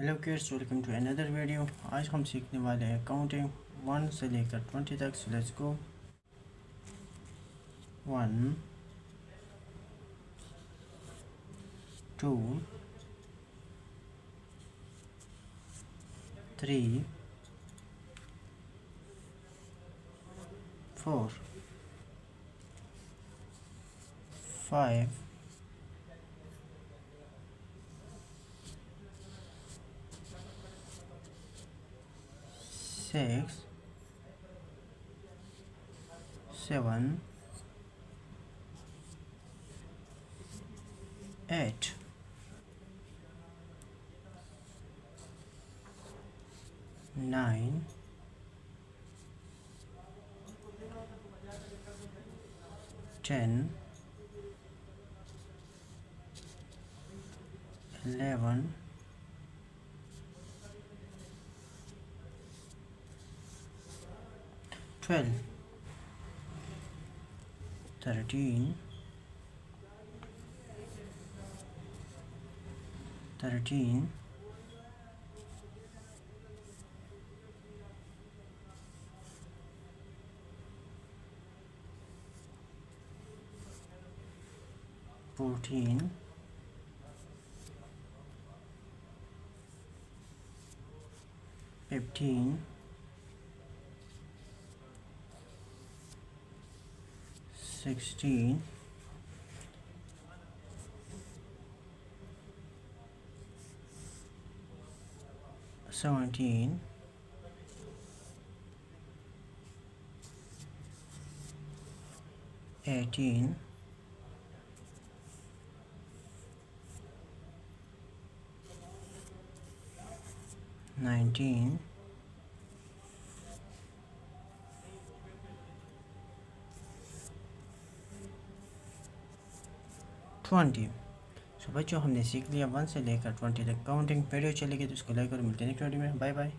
Hello kids, welcome to another video. आज हम सीखने वाले हैं काउंटिंग 1 से लेकर 20 तक। So let's go. 1 2 3 4 5 6 7 8 9 10 11 12 13 14 15 16 17 18 19 20। सो बच्चों, हमने सीख लिया 1 से लेकर 20 तक काउंटिंग। वीडियो चलेगी तो इसको लाइक और मिलते हैं नेक्स्ट वीडियो में। Bye bye.